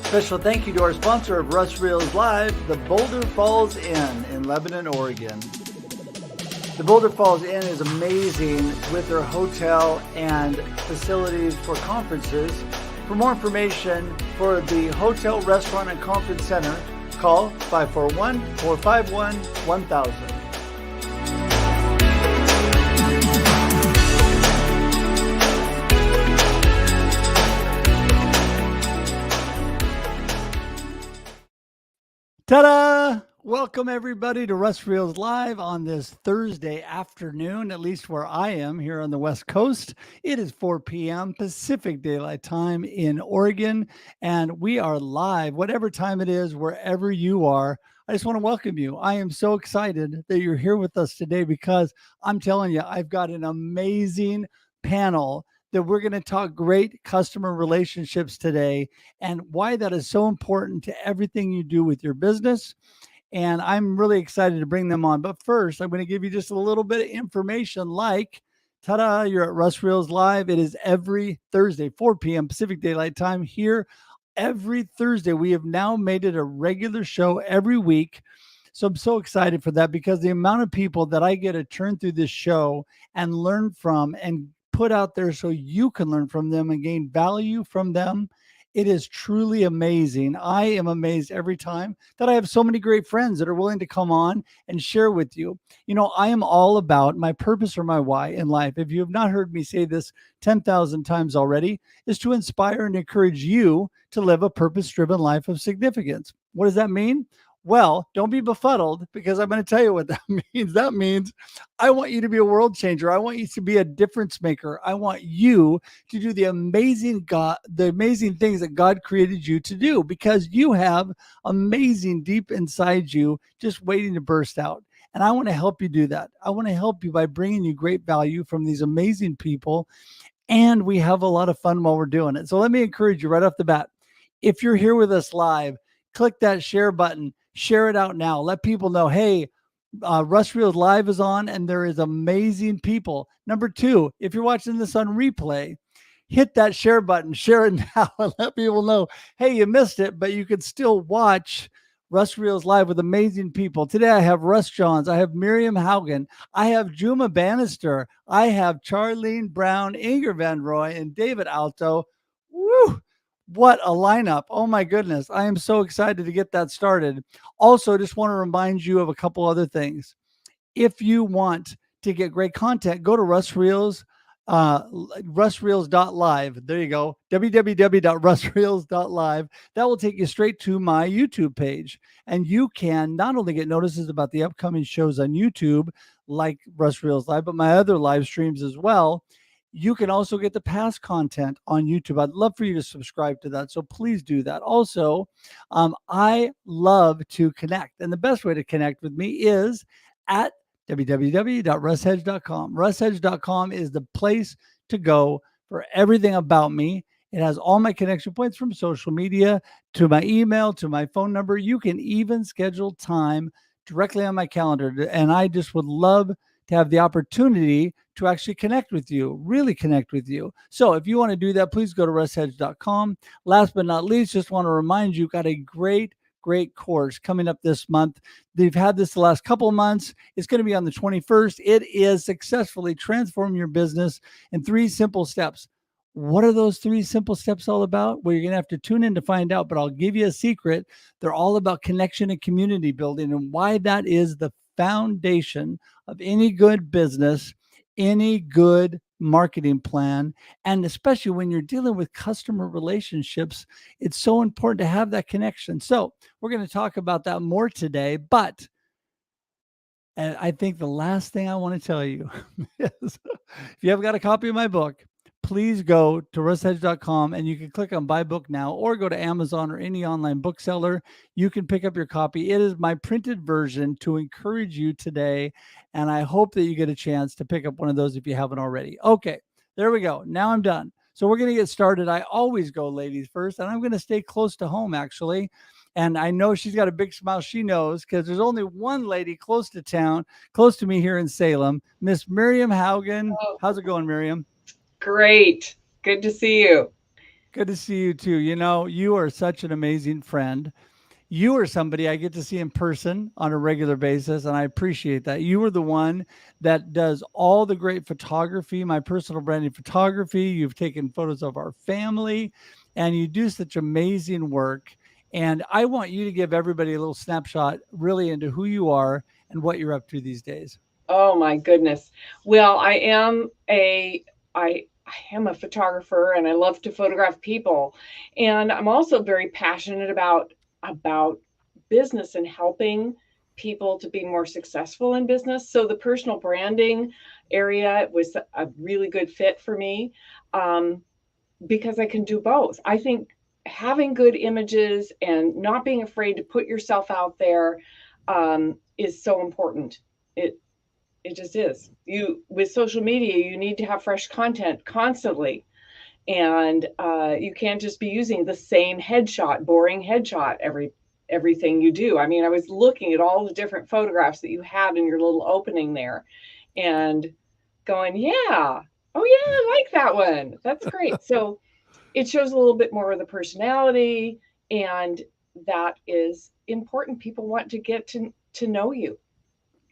Special thank you to our sponsor of Russ Reels Live, the Boulder Falls Inn in Lebanon, Oregon. The Boulder Falls Inn is amazing with their hotel and facilities for conferences. For more information for the hotel, restaurant, and conference center, call 541-451-1000. Ta-da! Welcome everybody to Russ Reels Live on this Thursday afternoon, at least where I am here on the West Coast. It is 4 p.m. Pacific Daylight Time in Oregon, and we are live, whatever time it is, wherever you are. I just want to welcome you. I am so excited that you're here with us today because I'm telling you, I've got an amazing panel that we're going to talk great customer relationships today and why that is so important to everything you do with your business. And I'm really excited to bring them on. But first, I'm going to give you just a little bit of information like, ta-da, you're at Russ Reels Live. It is every Thursday, 4 p.m. Pacific Daylight Time here. Every Thursday, we have now made it a regular show every week. So I'm so excited for that because the amount of people that I get to turn through this show and learn from and put out there so you can learn from them and gain value from them. It is truly amazing. I am amazed every time that I have so many great friends that are willing to come on and share with you. You know, I am all about my purpose or my why in life. If you have not heard me say this 10,000 times already, is to inspire and encourage you to live a purpose-driven life of significance. What does that mean? Well, don't be befuddled because I'm going to tell you what that means. That means I want you to be a world changer. I want you to be a difference maker. I want you to do the amazing things that God created you to do because you have amazing deep inside you just waiting to burst out. And I want to help you do that. I want to help you by bringing you great value from these amazing people. And we have a lot of fun while we're doing it. So let me encourage you right off the bat. If you're here with us live, click that share button. Share it out now. Let people know, hey, Russ Reels Live is on and there is amazing people. Number two, if you're watching this on replay, hit that share button. Share it now and let people know, hey, you missed it, but you can still watch Russ Reels Live with amazing people. Today I have Russ Johns. I have Miriam Haugen. I have Juma Bannister. I have Charlene Brown, Ingor Van Rooi, and David Alto. Woo! What a lineup. Oh my goodness. I am so excited to get that started. Also, just want to remind you of a couple other things. If you want to get great content, go to Russ Reels, russreels.live. There you go. www.russreels.live. That will take you straight to my YouTube page. And you can not only get notices about the upcoming shows on YouTube, like Russ Reels Live, but my other live streams as well. You can also get the past content on YouTube. I'd love for you to subscribe to that. So please do that. Also, I love to connect. And the best way to connect with me is at www.russhedge.com. Russhedge.com is the place to go for everything about me. It has all my connection points from social media to my email to my phone number. You can even schedule time directly on my calendar. And I just would love to have the opportunity to actually connect with you, really connect with you. So if you want to do that, please go to russhedge.com. Last but not least, just want to remind you, got a great course coming up this month. They've had this the last couple of months. It's going to be on the 21st. It is Successfully Transform Your Business in 3 Simple Steps. What are those 3 simple steps all about? Well, you're going to have to tune in to find out, but I'll give you a secret. They're all about connection and community building and why that is the foundation of any good business, any good marketing plan, and especially when you're dealing with customer relationships, it's so important to have that connection. So we're going to talk about that more today, but I think the last thing I want to tell you is if you haven't got a copy of my book, please go to russhedge.com and you can click on buy book now or go to Amazon or any online bookseller. You can pick up your copy. It is my printed version to encourage you today. And I hope that you get a chance to pick up one of those if you haven't already. Okay, there we go. Now I'm done. So we're going to get started. I always go ladies first, and I'm going to stay close to home actually. And I know she's got a big smile. She knows because there's only one lady close to town, close to me here in Salem, Miss Miriam Haugen. How's it going, Miriam? Great. Good to see you. Good to see you too. You are such an amazing friend. You are somebody I get to see in person on a regular basis, and I appreciate that. You are the one that does all the great photography, my personal branding photography. You've taken photos of our family, and you do such amazing work. And I want you to give everybody a little snapshot really into who you are and what you're up to these days. Oh my goodness. Well, I am a photographer and I love to photograph people. And I'm also very passionate about business and helping people to be more successful in business. So the personal branding area was a really good fit for me, um, because I can do both. I think having good images and not being afraid to put yourself out there, is so important. It it just is. You with social media, you need to have fresh content constantly, and you can't just be using the same headshot, boring headshot everything you do. I mean, I was looking at all the different photographs that you had in your little opening there, and going, yeah, oh yeah, I like that one. That's great. So it shows a little bit more of the personality, and that is important. People want to get to know you.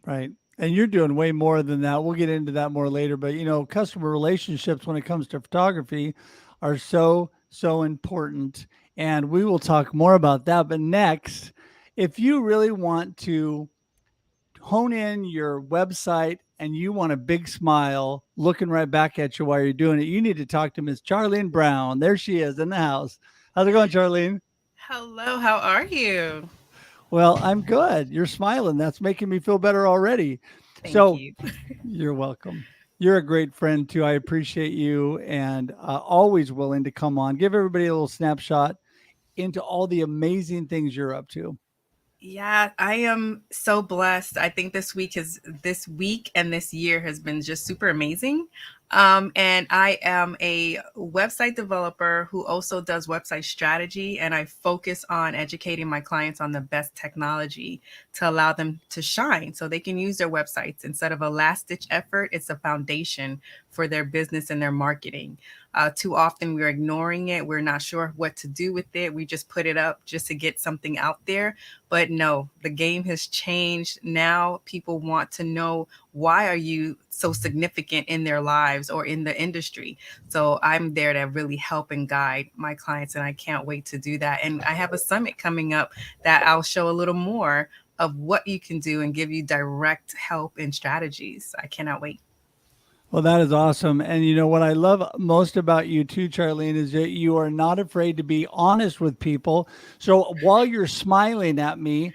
Right. And you're doing way more than that. We'll get into that more later. But, customer relationships when it comes to photography are so, so important. And we will talk more about that. But next, if you really want to hone in your website and you want a big smile looking right back at you while you're doing it, you need to talk to Miss Charlene Brown. There she is in the house. How's it going, Charlene? Hello, how are you? Well, I'm good. You're smiling. That's making me feel better already. Thank So, you. you're welcome. You're a great friend too. I appreciate you and always willing to come on. Give everybody a little snapshot into all the amazing things you're up to. Yeah, I am so blessed. I think this week and this year has been just super amazing. And I am a website developer who also does website strategy, and I focus on educating my clients on the best technology to allow them to shine so they can use their websites instead of a last ditch effort. It's a foundation for their business and their marketing. Too often we're ignoring it. We're not sure what to do with it. We just put it up just to get something out there. But no, the game has changed. Now people want to know, why are you so significant in their lives or in the industry? So I'm there to really help and guide my clients, and I can't wait to do that. And I have a summit coming up that I'll show a little more of what you can do and give you direct help and strategies. I cannot wait. Well, that is awesome. And what I love most about you too, Charlene, is that you are not afraid to be honest with people. So while you're smiling at me,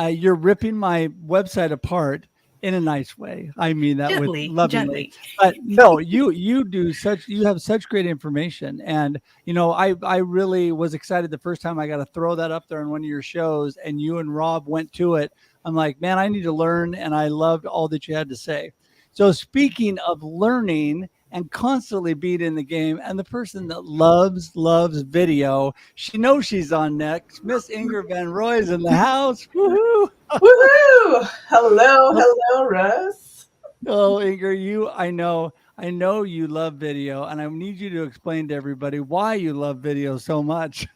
you're ripping my website apart in a nice way. I mean that with Gently, lovingly. gently. But no, you have such great information. And I really was excited the first time I got to throw that up there on one of your shows and you and Rob went to it. I'm like, man, I need to learn, and I loved all that you had to say. So speaking of learning and constantly being in the game, and the person that loves video, she knows she's on next. Miss Ingor Van Roy is in the house. Woohoo! Woohoo! Hello, hello, Russ. Oh, Ingor, I know you love video, and I need you to explain to everybody why you love video so much.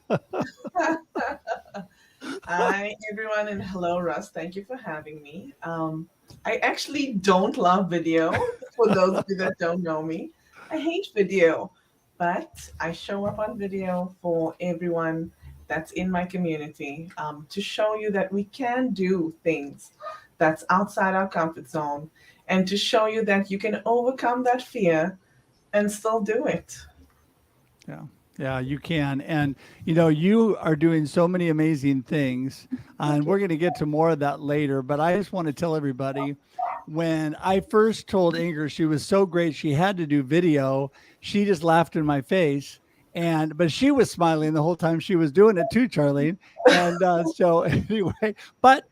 Hi, everyone, and hello, Russ. Thank you for having me. I actually don't love video. For those of you that don't know me, I hate video, but I show up on video for everyone that's in my community, to show you that we can do things that's outside our comfort zone, and to show you that you can overcome that fear and still do it. Yeah. Yeah, you can. And, you are doing so many amazing things. And we're going to get to more of that later. But I just want to tell everybody, when I first told Ingrid she was so great, she had to do video, she just laughed in my face. But she was smiling the whole time she was doing it too, Charlene. And so, anyway, but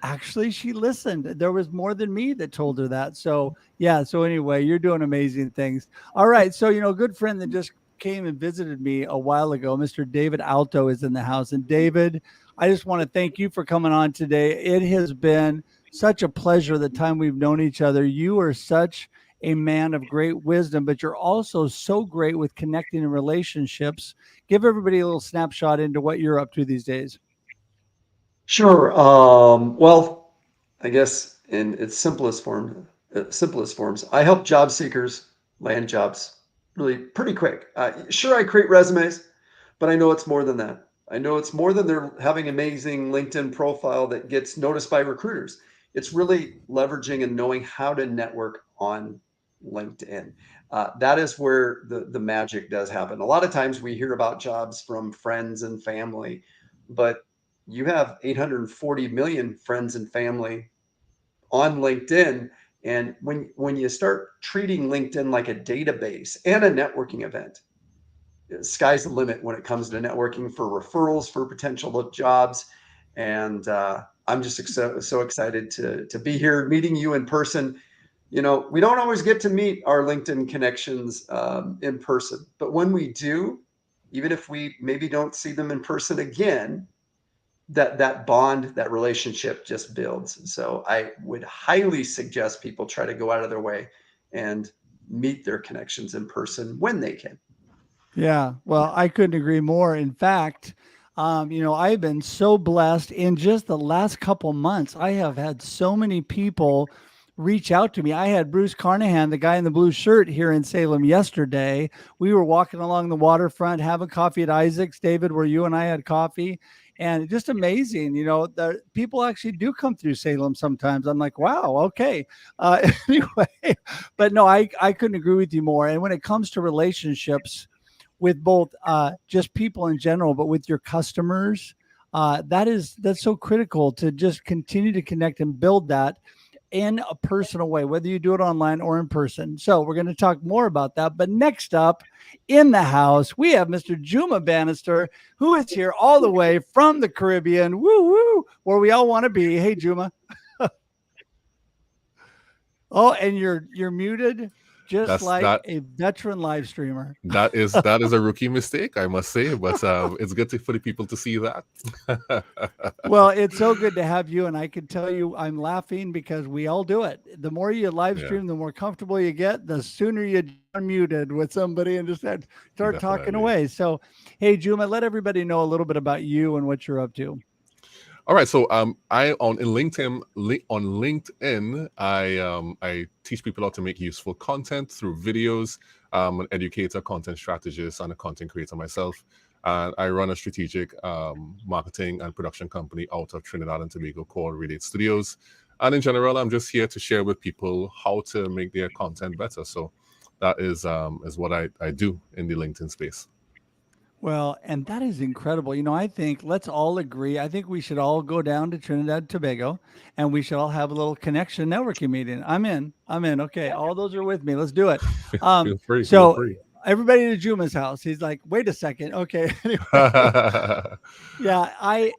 actually, she listened. There was more than me that told her that. So, yeah. So, anyway, you're doing amazing things. All right. So, a good friend that just came and visited me a while ago, Mr. David Alto, is in the house. And David, I just want to thank you for coming on today. It has been such a pleasure the time we've known each other. You are such a man of great wisdom, but you're also so great with connecting in relationships. Give everybody a little snapshot into what you're up to these days. Sure. Well, I guess in its simplest forms, I help job seekers land jobs really pretty quick. Sure, I create resumes, but I know it's more than that. I know it's more than they're having an amazing LinkedIn profile that gets noticed by recruiters. It's really leveraging and knowing how to network on LinkedIn. That is where the magic does happen. A lot of times we hear about jobs from friends and family, but you have 840 million friends and family on LinkedIn. And when you start treating LinkedIn like a database and a networking event, sky's the limit when it comes to networking for referrals for potential jobs. And I'm just so excited to be here meeting you in person. You know, we don't always get to meet our LinkedIn connections in person, but when we do, even if we maybe don't see them in person again, that bond, that relationship just builds. So I would highly suggest people try to go out of their way and meet their connections in person when they can. Yeah, well, I couldn't agree more. In fact, I've been so blessed in just the last couple months. I have had so many people reach out to me. I had Bruce Carnahan, the guy in the blue shirt, here in Salem yesterday. We were walking along the waterfront, having coffee at Isaac's, David, where you and I had coffee. And just amazing, the people actually do come through Salem sometimes. I'm like, wow, okay. Anyway, but no, I couldn't agree with you more. And when it comes to relationships, with both just people in general, but with your customers, that's so critical to just continue to connect and build that in a personal way, whether you do it online or in person. So we're going to talk more about that. But next up in the house, we have Mr. Juma Bannister, who is here all the way from the Caribbean, where we all want to be. Hey, Juma. Oh, and you're muted. Just like a veteran live streamer. That is a rookie mistake, I must say, but it's good for the people to see that. Well, it's so good to have you, and I can tell you I'm laughing because we all do it. The more you live stream, the more comfortable you get, the sooner you unmuted with somebody and just start talking away. So, hey, Juma, let everybody know a little bit about you and what you're up to. All right, so I on LinkedIn, I teach people how to make useful content through videos. An educator, content strategist, and a content creator myself. And I run a strategic marketing and production company out of Trinidad and Tobago called Relate Studios. And in general, I'm just here to share with people how to make their content better. So that is what I do in the LinkedIn space. Well, and that is incredible. I think let's all agree. I think we should all go down to Trinidad and Tobago and we should all have a little connection networking meeting. I'm in. Okay. All those are with me. Let's do it. Feel free. Everybody to Juma's house. He's like, wait a second. Okay. Anyway. Yeah. I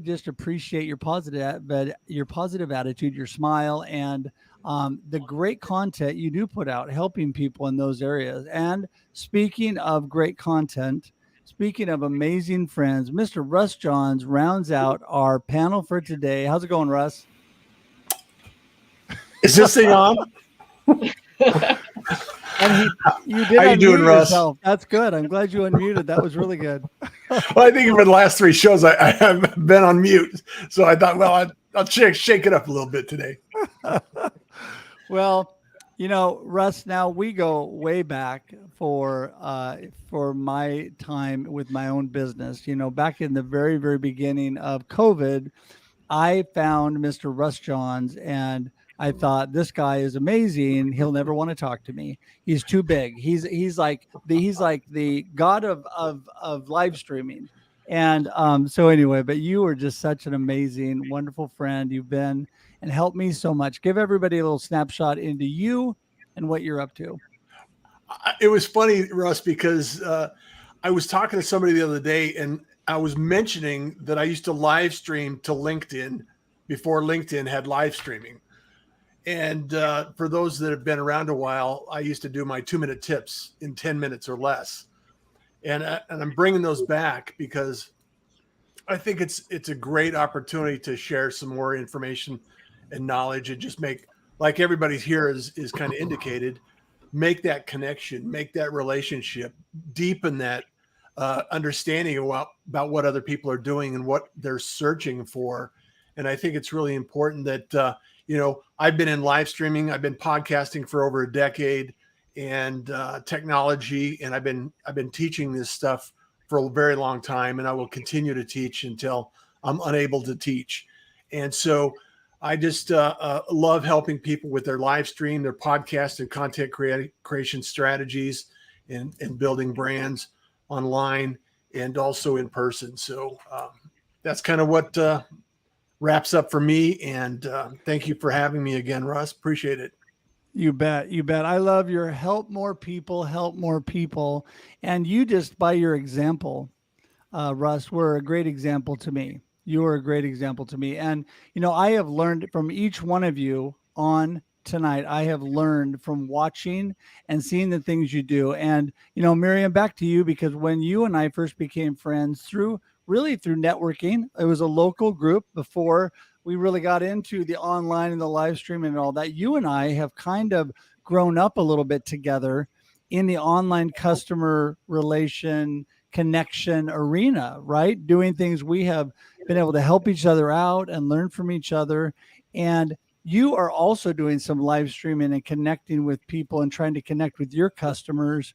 just appreciate your positive attitude, your smile, and the great content you do put out, helping people in those areas. And speaking of great content, speaking of amazing friends, Mr. Russ Johns rounds out our panel for today. How's it going, Russ? Is this thing on? And you did. How you doing, Russ? Yourself. That's good. I'm glad you unmuted. That was really good. Well, I think for the last 3 shows, I haven't been on mute. So I thought, well, I'll shake it up a little bit today. Well, Russ, now we go way back for my time with my own business. Back in the very, very beginning of COVID, I found Mr. Russ Johns, and I thought, this guy is amazing. He'll never want to talk to me. He's too big. He's like the god of live streaming. And so anyway, but you were just such an amazing, wonderful friend. You've been and helped me so much. Give everybody a little snapshot into you and what you're up to. It was funny, Russ, because I was talking to somebody the other day, and I was mentioning that I used to live stream to LinkedIn before LinkedIn had live streaming. And for those that have been around a while, I used to do my 2-minute tips in 10 minutes or less. And I'm bringing those back because I think it's a great opportunity to share some more information and knowledge and just make like everybody's here is kind of indicated, make that connection, make that relationship, deepen that understanding about what other people are doing and what they're searching for. And I think it's really important that, I've been in live streaming, I've been podcasting for over a decade, and technology, and I've been teaching this stuff for a very long time, and I will continue to teach until I'm unable to teach. And so I just love helping people with their live stream, their podcast and content creation strategies, and building brands online and also in person. So that's kind of what wraps up for me. And thank you for having me again, Russ. Appreciate it. You bet. You bet. I love your help more people. And you just, by your example, Russ, were a great example to me. You are a great example to me. And, I have learned from each one of you on tonight. I have learned from watching and seeing the things you do. And, Miriam, back to you, because when you and I first became friends through networking, it was a local group before we really got into the online and the live streaming and all that. You and I have kind of grown up a little bit together in the online customer relation connection arena, right? Doing things we have been able to help each other out and learn from each other. And you are also doing some live streaming and connecting with people and trying to connect with your customers.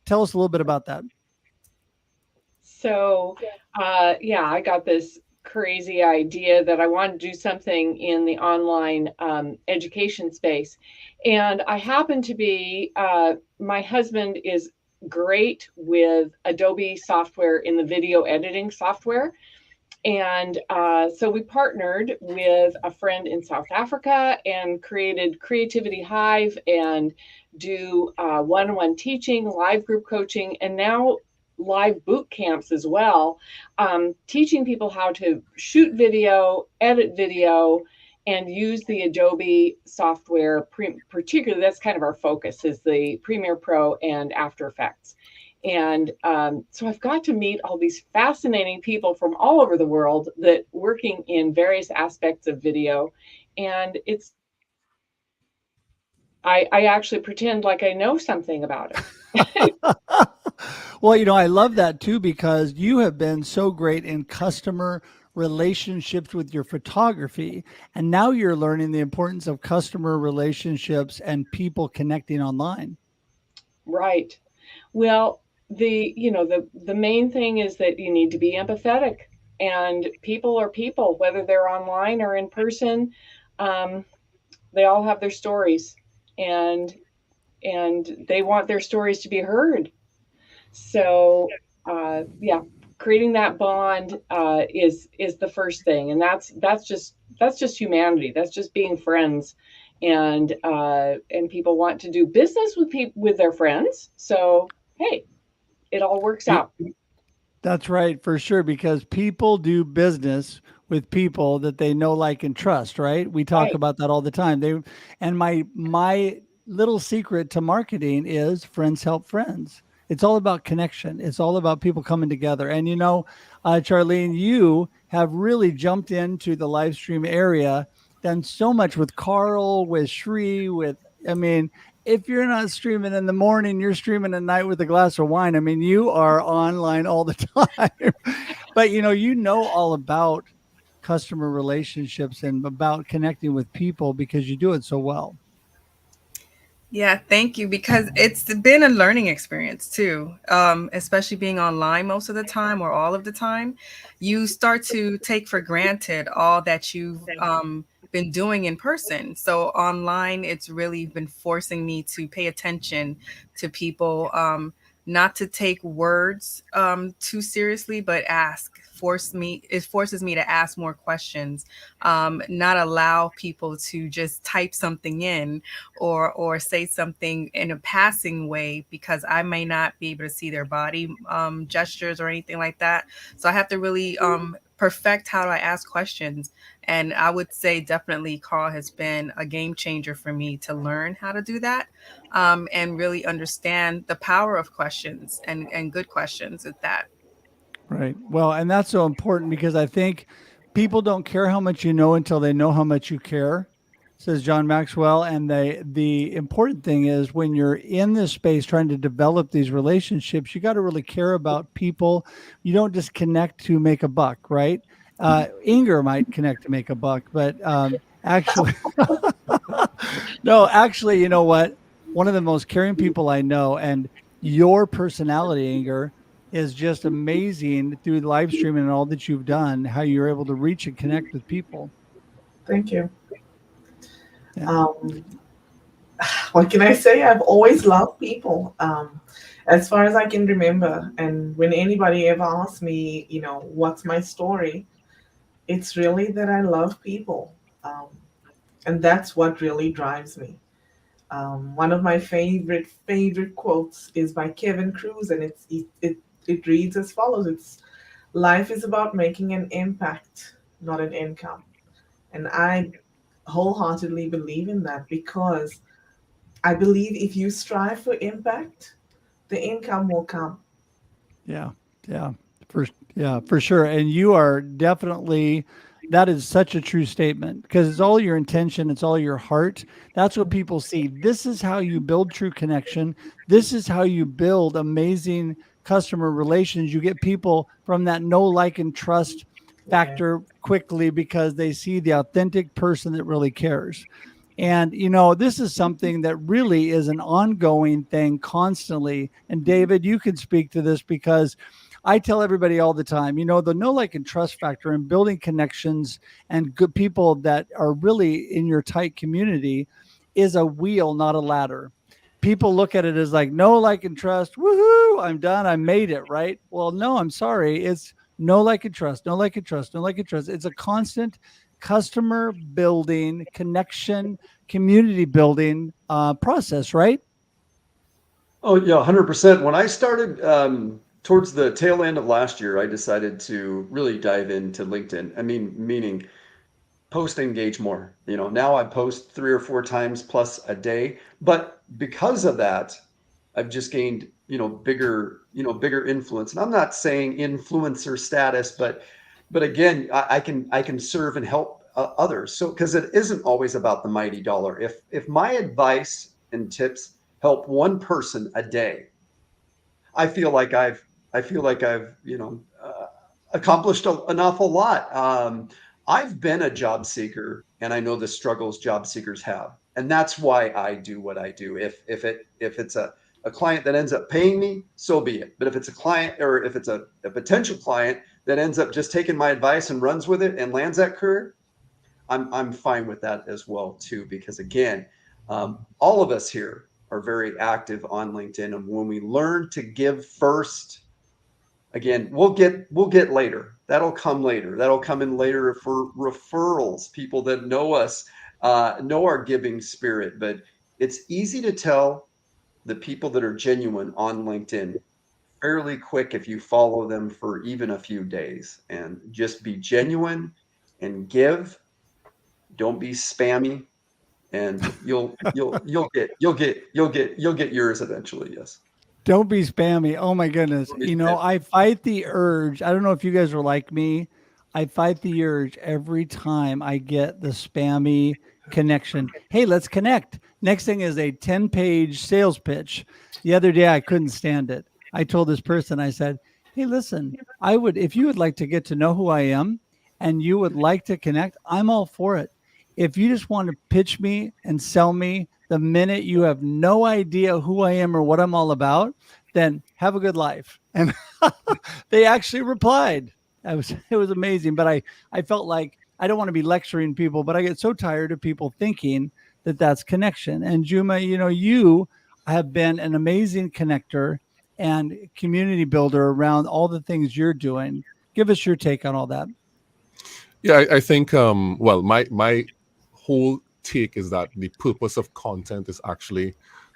Tell us a little bit about that. So, I got this crazy idea that I wanted to do something in the online education space. And I happen to be, my husband is great with Adobe software in the video editing software. And so we partnered with a friend in South Africa and created Creativity Hive and do one-on-one teaching, live group coaching, and now live boot camps as well, teaching people how to shoot video, edit video, and use the Adobe software. Particularly, that's kind of our focus, is the Premiere Pro and After Effects. And so I've got to meet all these fascinating people from all over the world that working in various aspects of video. And I actually pretend like I know something about it. Well, I love that too, because you have been so great in customer relationships with your photography. And now you're learning the importance of customer relationships and people connecting online. Right. Well, the main thing is that you need to be empathetic, and people are people, whether they're online or in person. They all have their stories, and they want their stories to be heard. So, creating that bond is the first thing, and that's just humanity. That's just being friends, and people want to do business with their friends. So, hey, it all works out. That's right, for sure, because people do business with people that they know, like, and trust, right? We talk about that all the time. And my little secret to marketing is friends help friends. It's all about connection. It's all about people coming together. And, Charlene, you have really jumped into the live stream area, done so much with Carl, with Shri, if you're not streaming in the morning, you're streaming at night with a glass of wine. You are online all the time. But, you know all about customer relationships and about connecting with people because you do it so well. Yeah, thank you. Because it's been a learning experience too, especially being online most of the time or all of the time. You start to take for granted all that you've been doing in person. So online, it's really been forcing me to pay attention to people, not to take words too seriously, but it forces me to ask more questions, not allow people to just type something in or say something in a passing way, because I may not be able to see their body gestures or anything like that. So I have to really perfect how I ask questions. And I would say definitely Carl has been a game changer for me to learn how to do that, and really understand the power of questions and good questions at that. Right. Well, and that's so important, because I think people don't care how much you know until they know how much you care. says John Maxwell. And the important thing is when you're in this space trying to develop these relationships, you got to really care about people. You don't just connect to make a buck, right? Ingor might connect to make a buck, but actually, no, actually, you know what? One of the most caring people I know, and your personality, Ingor, is just amazing through the live streaming and all that you've done, how you're able to reach and connect with people. Thank you. Yeah. What can I say? I've always loved people. As far as I can remember. And when anybody ever asks me, what's my story, it's really that I love people. And that's what really drives me. One of my favorite quotes is by Kevin Cruz, and it reads as follows: life is about making an impact, not an income. And I wholeheartedly believe in that, because I believe if you strive for impact, the income will come. Yeah. For sure. And you are definitely, that is such a true statement, because it's all your intention. It's all your heart. That's what people see. This is how you build true connection. This is how you build amazing customer relations. You get people from that know, like, and trust factor quickly because they see the authentic person that really cares. And, this is something that really is an ongoing thing constantly. And David, you can speak to this, because I tell everybody all the time, the know, like, and trust factor and building connections and good people that are really in your tight community is a wheel, not a ladder. People look at it as like, know, like, and trust. Woohoo, I'm done. I made it, right? Well, no, I'm sorry. It's know, like, and trust, know, like, and trust, know, like, and trust. It's a constant customer building, connection, community building process, right? Oh yeah, 100%. When I started towards the tail end of last year, I decided to really dive into LinkedIn. I mean, meaning post and engage more. Now I post 3 or 4 times plus a day, but because of that, I've just gained, bigger influence. And I'm not saying influencer status, but again, I can serve and help others. So, because it isn't always about the mighty dollar. If my advice and tips help one person a day, I feel like I've accomplished an awful lot. I've been a job seeker, and I know the struggles job seekers have, and that's why I do what I do. If it's a client that ends up paying me, so be it. But if it's a client, or if it's a potential client that ends up just taking my advice and runs with it and lands that career, I'm fine with that as well too. Because again, all of us here are very active on LinkedIn, and when we learn to give first, again, we'll get later. That'll come later. That'll come in later for referrals, people that know us, know our giving spirit. But it's easy to tell the people that are genuine on LinkedIn fairly quick if you follow them for even a few days. And just be genuine and give. Don't be spammy, and you'll get yours eventually. Yes. Don't be spammy. Oh my goodness. I fight the urge. I don't know if you guys are like me. I fight the urge every time I get the spammy connection. Hey, let's connect. Next thing is a 10-page sales pitch. The other day, I couldn't stand it. I told this person, I said, hey, listen, if you would like to get to know who I am and you would like to connect, I'm all for it. If you just want to pitch me and sell me the minute you have no idea who I am or what I'm all about, then have a good life. And they actually replied. It was amazing. But I felt like I don't want to be lecturing people, but I get so tired of people thinking that that's connection. And Juma, you have been an amazing connector and community builder around all the things you're doing. Give us your take on all that. Yeah, I think, well, my whole take is that the purpose of content is actually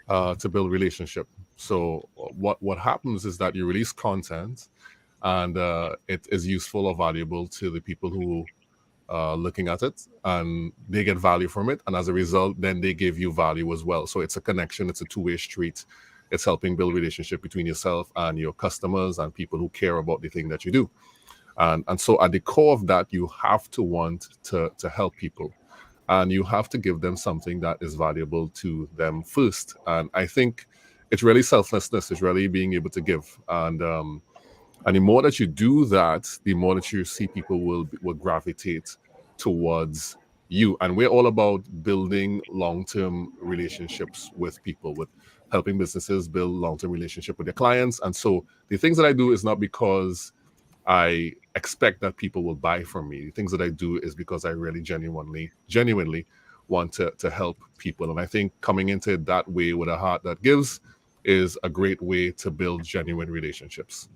to build relationship. So what happens is that you release content, and it is useful or valuable to the people who are looking at it, and they get value from it. And as a result, then they give you value as well. So it's a connection. It's a two-way street. It's helping build relationship between yourself and your customers and people who care about the thing that you do. And so at the core of that, you have to want to help people. and you have to give them something that is valuable to them first. And I think it's really selflessness, it's really being able to give. And the more that you do that, the more that you see people will gravitate towards you. And we're all about building long-term relationships with people, with helping businesses build long-term relationship with their clients. And so the things that I do is not because I expect that people will buy from me. The things that I do is because I really genuinely want to help people. And I think coming into it that way with a heart that gives is a great way to build genuine relationships.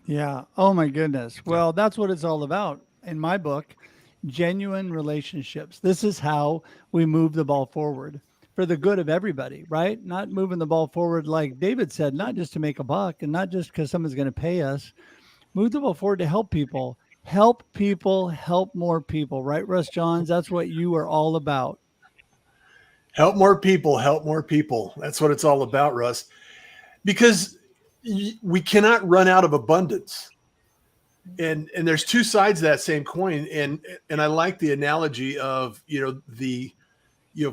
Yeah. Oh my goodness. Well, that's what it's all about in my book, genuine relationships. This is how we move the ball forward for the good of everybody, right? Not moving the ball forward, like David said, not just to make a buck and not just because someone's going to pay us. Move the ball forward to help people, help more people, right, Russ Johns? That's what you are all about. Help more people, help more people. That's what it's all about, Russ. Because we cannot run out of abundance. And there's two sides of that same coin. And I like the analogy of, the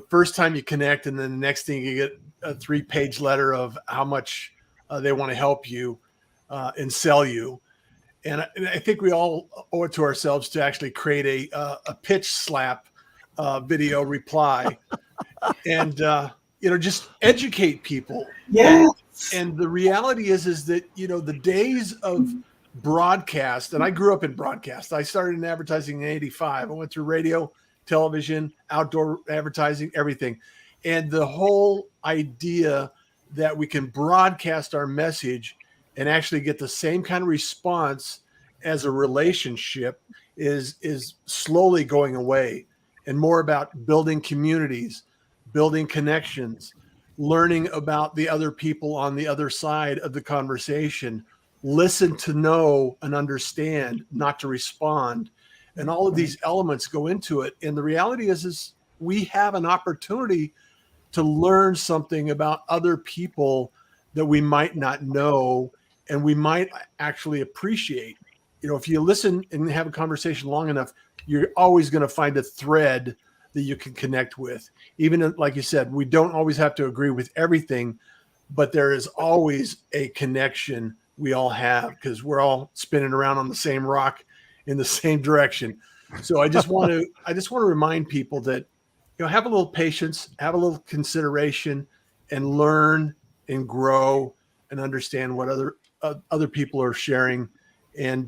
first time you connect and then the next thing you get a 3-page letter of how much they want to help you and sell you. And I think we all owe it to ourselves to actually create a pitch slap video reply and, just educate people. Yes. And the reality is that, the days of broadcast, and I grew up in broadcast. I started in advertising in 85. I went through radio, television, outdoor advertising, everything. And the whole idea that we can broadcast our message and actually get the same kind of response as a relationship is slowly going away, and more about building communities, building connections, learning about the other people on the other side of the conversation, listen to know and understand, not to respond. And all of these elements go into it. And the reality is we have an opportunity to learn something about other people that we might not know and we might actually appreciate. If you listen and have a conversation long enough, you're always going to find a thread that you can connect with. Even like you said, we don't always have to agree with everything, but there is always a connection we all have because we're all spinning around on the same rock in the same direction. So I just want to remind people that, have a little patience, have a little consideration, and learn and grow and understand what other people are sharing, and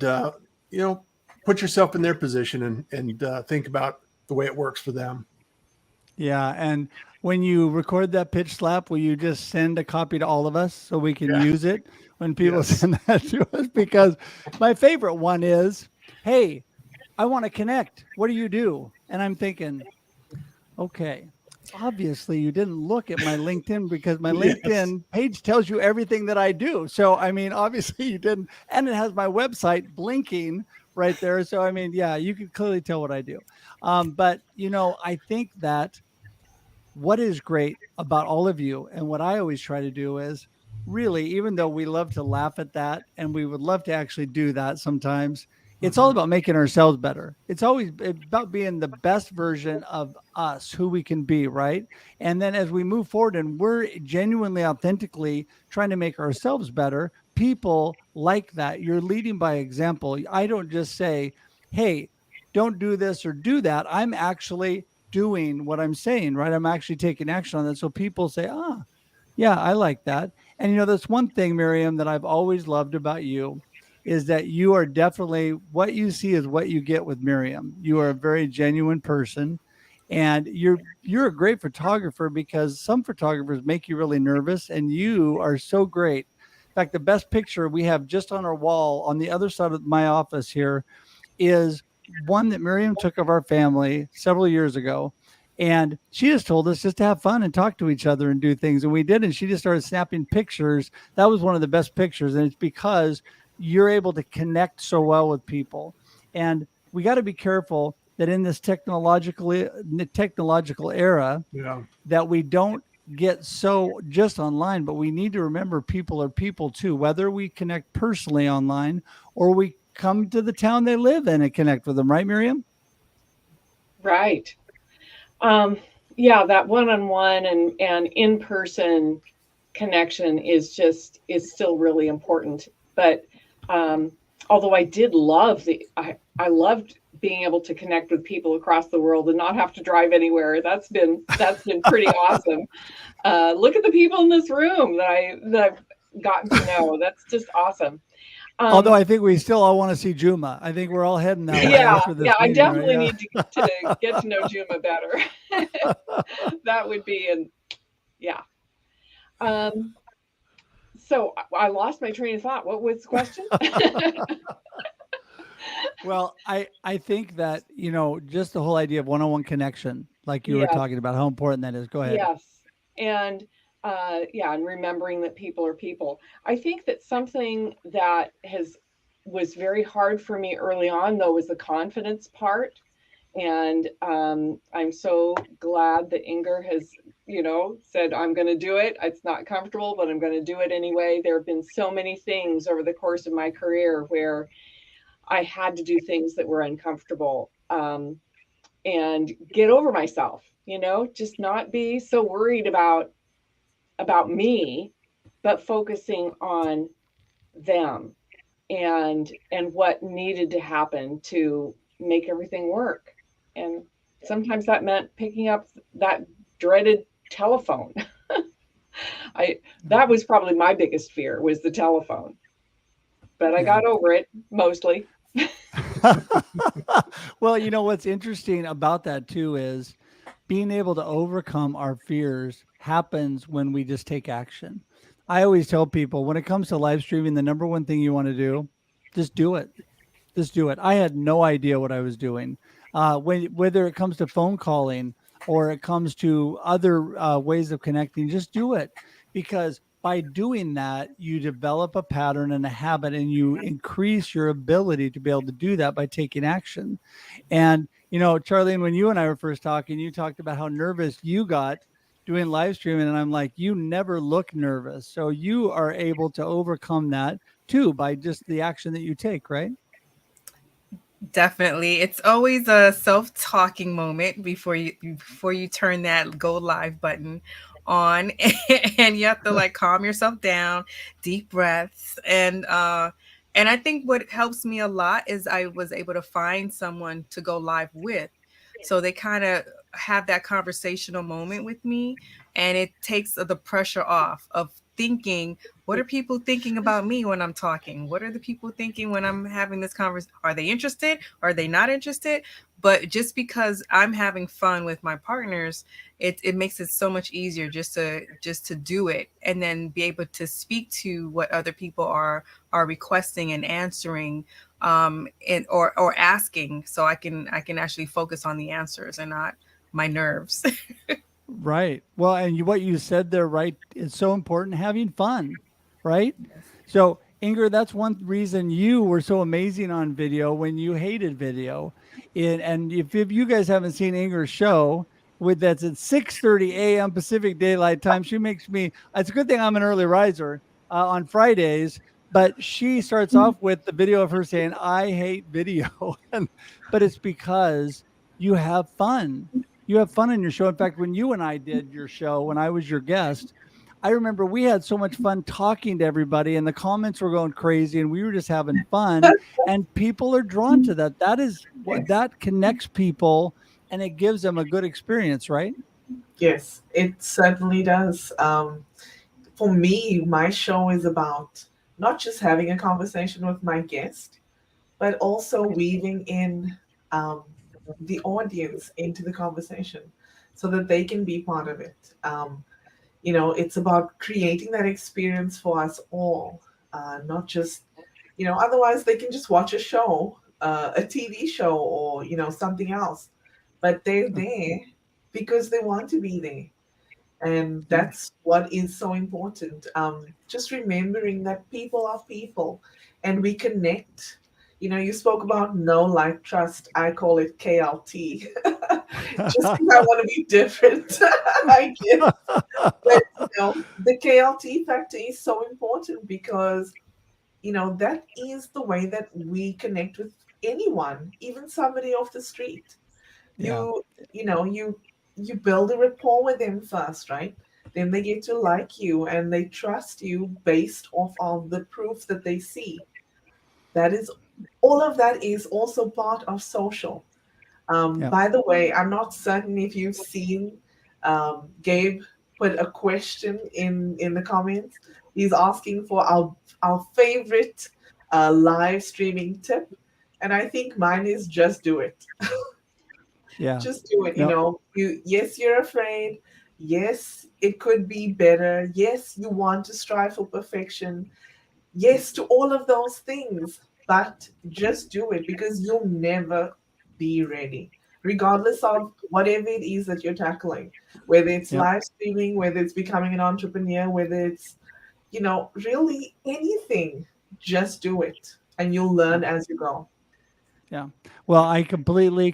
put yourself in their position and think about the way it works for them. Yeah. And when you record that pitch slap, will you just send a copy to all of us so we can use it when people send that to us? Because my favorite one is, hey, I want to connect. What do you do? And I'm thinking, okay, obviously you didn't look at my LinkedIn because my LinkedIn page tells you everything that I do. So, obviously you didn't. And it has my website blinking right there. So, you can clearly tell what I do. But, I think that what is great about all of you and what I always try to do is really, even though we love to laugh at that and we would love to actually do that sometimes, it's all about making ourselves better. It's always about being the best version of us, who we can be, right? And then as we move forward and we're genuinely, authentically trying to make ourselves better, people like that. You're leading by example. I don't just say, hey, don't do this or do that. I'm actually doing what I'm saying, right? I'm actually taking action on that. So people say, yeah, I like that. And, that's one thing, Miriam, that I've always loved about you is that you are definitely, what you see is what you get with Miriam. You are a very genuine person, and you're a great photographer because some photographers make you really nervous, and you are so great. In fact, the best picture we have just on our wall on the other side of my office here is one that Miriam took of our family several years ago. And she just told us just to have fun and talk to each other and do things. And we did. And she just started snapping pictures. That was one of the best pictures. And it's because you're able to connect so well with people. And we got to be careful that in this technological era, that we don't get so just online, but we need to remember people are people too, whether we connect personally online or we come to the town they live in and connect with them. Right, Miriam? Right. Yeah, that one-on-one and in-person connection is still really important. But although I did love I loved being able to connect with people across the world and not have to drive anywhere. That's been pretty awesome. Look at the people in this room that I've gotten to know. That's just awesome. Although I think we still all want to see Juma. I think we're all heading that way Yeah, after this I meeting, right? definitely Yeah. need to get to know Juma better. That would be yeah. So I lost my train of thought. What was the question? Well, I think that, just the whole idea of one-on-one connection, like you were Yes, talking about, how important that is. Go ahead. yes. And yeah, and remembering that people are people. I think that something that was very hard for me early on, though, was the confidence part. And I'm so glad that Ingor has, said, I'm going to do it. It's not comfortable, but I'm going to do it anyway. There have been so many things over the course of my career where I had to do things that were uncomfortable, and get over myself, just not be so worried about me, but focusing on them and what needed to happen to make everything work. And sometimes that meant picking up that dreaded telephone. That was probably my biggest fear, was the telephone. But I got over it mostly. Well, what's interesting about that too is being able to overcome our fears happens when we just take action. I always tell people when it comes to live streaming, the number one thing you want to do, just do it. Just do it. I had no idea what I was doing. Whether it comes to phone calling or it comes to other ways of connecting, just do it, because by doing that, you develop a pattern and a habit, and you increase your ability to be able to do that by taking action. And Charlene, when you and I were first talking, you talked about how nervous you got doing live streaming, and I'm like, you never look nervous, so you are able to overcome that too by just the action that you take, right? Definitely. It's always a self-talking moment before you turn that go live button on and you have to like calm yourself down, deep breaths, and I think what helps me a lot is I was able to find someone to go live with. So they kind of have that conversational moment with me, and it takes the pressure off of thinking, what are people thinking about me when I'm talking? What are the people thinking when I'm having this conversation? Are they interested? Are they not interested? But just because I'm having fun with my partners, it makes it so much easier just to do it, and then be able to speak to what other people are requesting and answering, or asking, so I can actually focus on the answers and not my nerves. Right. Well, and what you said there, right, is so important, having fun, right? So, Ingrid, that's one reason you were so amazing on video when you hated video. And if you guys haven't seen Ingrid's show, that's at 6:30 a.m. Pacific Daylight Time, she makes me, it's a good thing I'm an early riser on Fridays, but she starts off with the video of her saying, I hate video. But it's because you have fun. You have fun in your show. In fact, when you and I did your show, when I was your guest, I remember we had so much fun talking to everybody, and the comments were going crazy, and we were just having fun. And people are drawn to that. That is what that connects people, and it gives them a good experience, right? Yes, it certainly does. For me, my show is about not just having a conversation with my guest, but also weaving in the audience into the conversation so that they can be part of it. It's about creating that experience for us all, not just, otherwise they can just watch a show, a TV show, or, something else, but they're there because they want to be there. And that's what is so important. Just remembering that people are people and we connect. You spoke about know, like, trust. I call it KLT. Just because I want to be different, I guess. But, the KLT factor is so important because, that is the way that we connect with anyone, even somebody off the street. Yeah. You you build a rapport with them first, right? Then they get to like you and they trust you based off of the proof that they see. That is, all of that is also part of social. Yeah. By the way, I'm not certain if you've seen Gabe put a question in the comments. He's asking for our favorite live streaming tip, and I think mine is just do it. Yeah. Just do it. No. Yes, you're afraid. Yes, it could be better. Yes, you want to strive for perfection. Yes to all of those things, but just do it because you'll never be ready, regardless of whatever it is that you're tackling, whether it's Yep. live streaming, whether it's becoming an entrepreneur, whether it's, really anything. Just do it and you'll learn as you go. Yeah. Well, I completely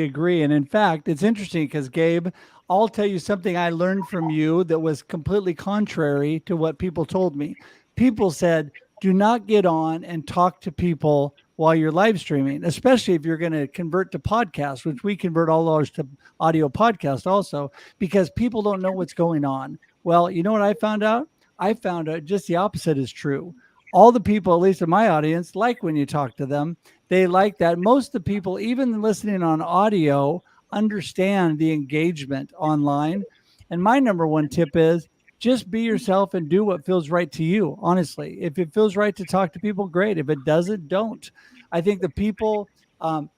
agree. And in fact, it's interesting because Gabe, I'll tell you something I learned from you that was completely contrary to what people told me. People said, do not get on and talk to people while you're live streaming, especially if you're going to convert to podcast, which we convert all ours to audio podcast also, because people don't know what's going on. Well, you know what I found out? I found out just the opposite is true. All the people, at least in my audience, like when you talk to them. They like that. Most of the people, even listening on audio, understand the engagement online. And my number one tip is just be yourself and do what feels right to you. Honestly, if it feels right to talk to people, great. If it doesn't, don't. I think the people,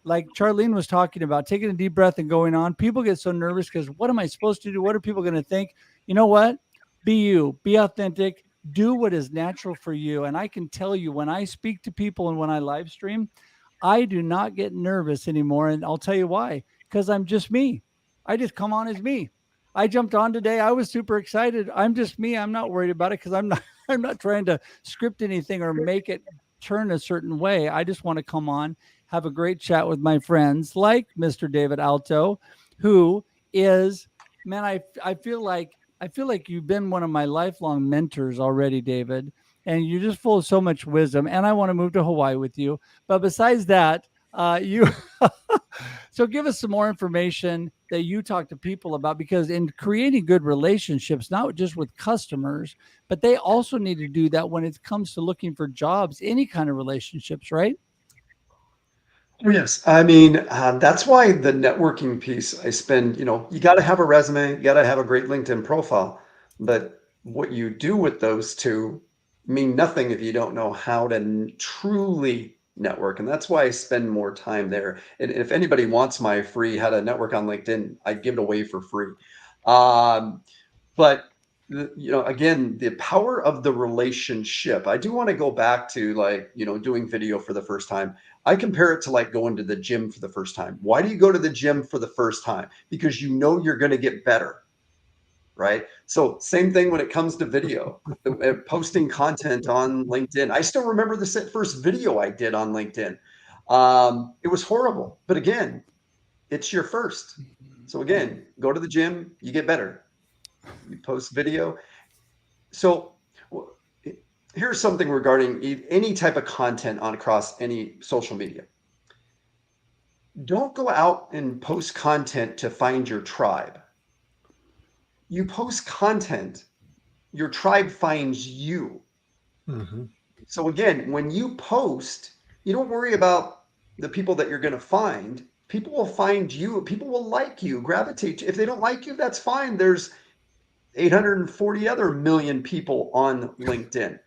like Charlene was talking about, taking a deep breath and going on, people get so nervous because what am I supposed to do? What are people going to think? You know what? Be you, be authentic, do what is natural for you. And I can tell you when I speak to people and when I live stream, I do not get nervous anymore. And I'll tell you why, because I'm just me. I just come on as me. I jumped on today. I was super excited. I'm just me. I'm not worried about it because I'm not I'm not trying to script anything or make it turn a certain way. I just want to come on, have a great chat with my friends like Mr. David Alto, who is, man, I feel like you've been one of my lifelong mentors already, David. And you're just full of so much wisdom. And I want to move to Hawaii with you. But besides that, you so give us some more information that you talk to people about, because in creating good relationships, not just with customers, but they also need to do that when it comes to looking for jobs, any kind of relationships, right? Oh, yes. I mean, that's why the networking piece I spend, you got to have a resume, you got to have a great LinkedIn profile. But what you do with those two mean nothing if you don't know how to truly network. And that's why I spend more time there. And if anybody wants my free how to network on LinkedIn, I give it away for free. Um, but again, the power of the relationship. I do want to go back to doing video for the first time. I compare it to like going to the gym for the first time. Why do you go to the gym for the first time? Because you know you're going to get better, right? So same thing when it comes to video, posting content on LinkedIn. I still remember the first video I did on LinkedIn. It was horrible, but again, it's your first. So again, go to the gym, you get better. You post video. So here's something regarding any type of content across any social media. Don't go out and post content to find your tribe. You post content, your tribe finds you. Mm-hmm. So again, when you post, you don't worry about the people that you're going to find. People will find you. People will like you, gravitate. If they don't like you, that's fine. There's 840 other million people on LinkedIn.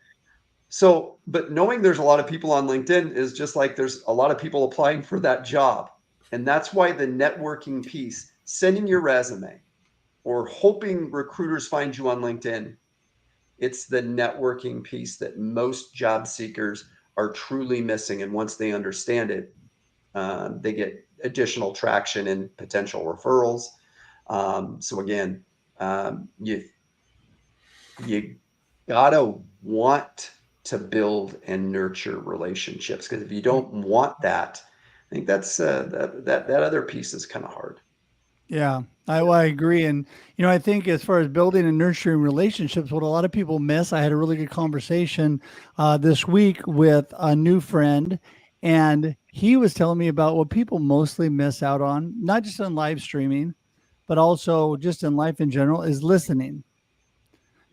So, but knowing there's a lot of people on LinkedIn is just like there's a lot of people applying for that job. And that's why the networking piece, sending your resume or hoping recruiters find you on LinkedIn, it's the networking piece that most job seekers are truly missing. And once they understand it, they get additional traction and potential referrals. So again, you gotta want to build and nurture relationships, because if you don't want that, I think that's that other piece is kind of hard. Yeah, I agree. And, I think as far as building and nurturing relationships, what a lot of people miss, I had a really good conversation this week with a new friend, and he was telling me about what people mostly miss out on, not just on live streaming, but also just in life in general, is listening.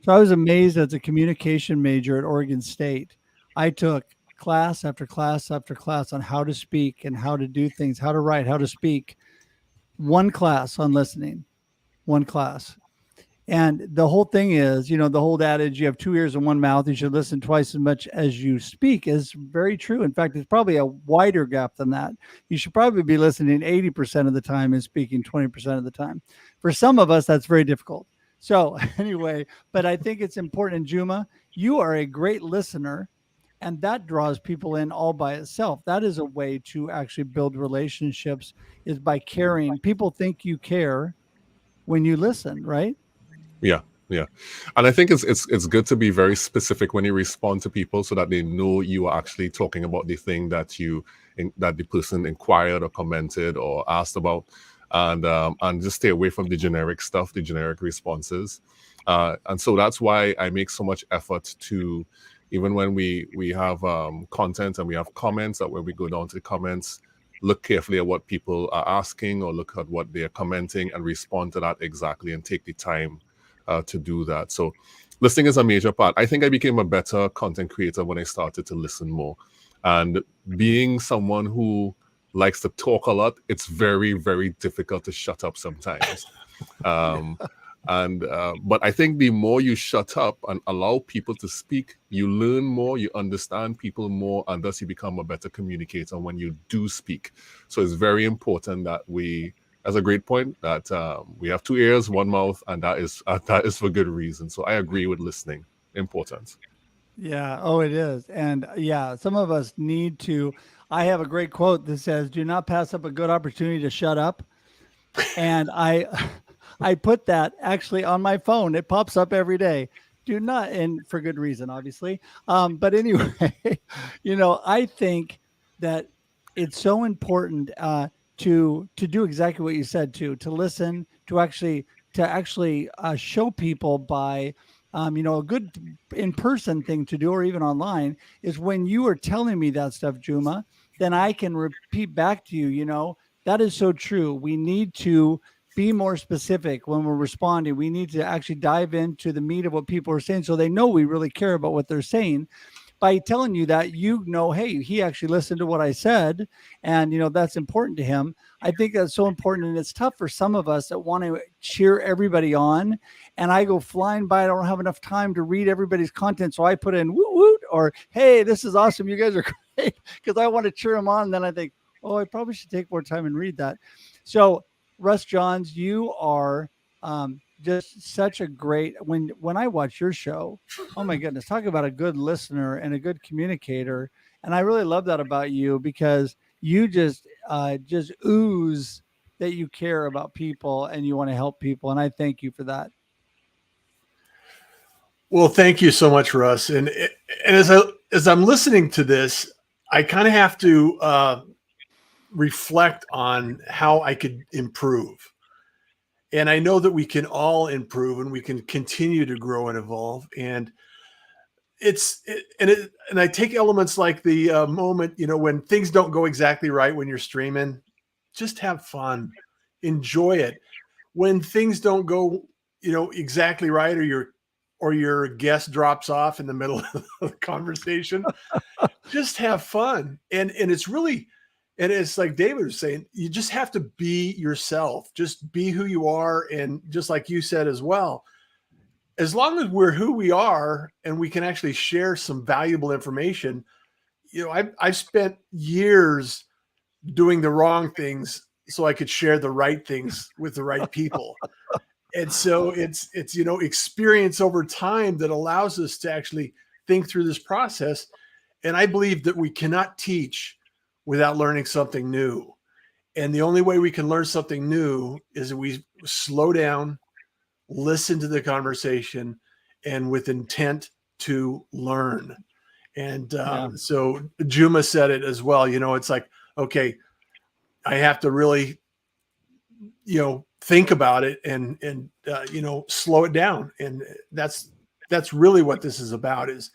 So I was amazed as a communication major at Oregon State. I took class after class after class on how to speak and how to do things, how to write, how to speak. One class on listening, one class. And the whole thing is, the whole adage, you have 2 ears and 1 mouth, you should listen twice as much as you speak, is very true. In fact, it's probably a wider gap than that. You should probably be listening 80% of the time and speaking 20% of the time. For some of us, that's very difficult. So anyway, but I think it's important. Juma, you are a great listener, and that draws people in all by itself. That is a way to actually build relationships, is by caring. People think you care when you listen, right? Yeah, yeah, and I think it's good to be very specific when you respond to people, so that they know you are actually talking about the thing that that the person inquired or commented or asked about, and just stay away from the generic stuff, the generic responses, and so that's why I make so much effort to, even when we have content and we have comments, that when we go down to the comments, look carefully at what people are asking or look at what they are commenting and respond to that exactly, and take the time to do that. So listening is a major part. I think I became a better content creator when I started to listen more. And being someone who likes to talk a lot, it's very, very difficult to shut up sometimes. But I think the more you shut up and allow people to speak, you learn more, you understand people more, and thus you become a better communicator when you do speak. So it's very important that that's a great point, that we have 2 ears, 1 mouth, and that is for good reason. So I agree with listening. Important. Yeah. Oh, it is. And yeah, some of us need to. I have a great quote that says, "Do not pass up a good opportunity to shut up." And I put that actually on my phone. It pops up every day. Do not, and for good reason, obviously. But anyway, I think that it's so important to do exactly what you said, to listen, to actually show people by a good in-person thing to do, or even online, is when you are telling me that stuff, Juma, then I can repeat back to you, that is so true. We need to be more specific when we're responding. We need to actually dive into the meat of what people are saying, so they know we really care about what they're saying. By telling you that, hey, he actually listened to what I said, and that's important to him. I think that's so important, and it's tough for some of us that want to cheer everybody on, and I go flying by. I don't have enough time to read everybody's content, so I put in woot woot, or hey, this is awesome, you guys are great, because I want to cheer them on. And then I think, oh, I probably should take more time and read that. So Russ Johns, you are just such a great, when I watch your show, oh my goodness, talk about a good listener and a good communicator. And I really love that about you, because you just ooze that you care about people and you want to help people. And I thank you for that. Well, thank you so much, Russ. And as I'm listening to this, I kind of have to reflect on how I could improve. And I know that we can all improve, and we can continue to grow and evolve. And I take elements like the moment, when things don't go exactly right when you're streaming, just have fun, enjoy it. When things don't go, exactly right, or your guest drops off in the middle of the conversation, just have fun. And it's like David was saying, you just have to be yourself. Just be who you are. And just like you said as well, as long as we're who we are and we can actually share some valuable information, I've spent years doing the wrong things so I could share the right things with the right people. And so it's experience over time that allows us to actually think through this process. And I believe that we cannot teach without learning something new. And the only way we can learn something new is that we slow down, listen to the conversation, and with intent to learn. And so Juma said it as well. It's like, okay, I have to really, think about it and slow it down. And that's really what this is about, is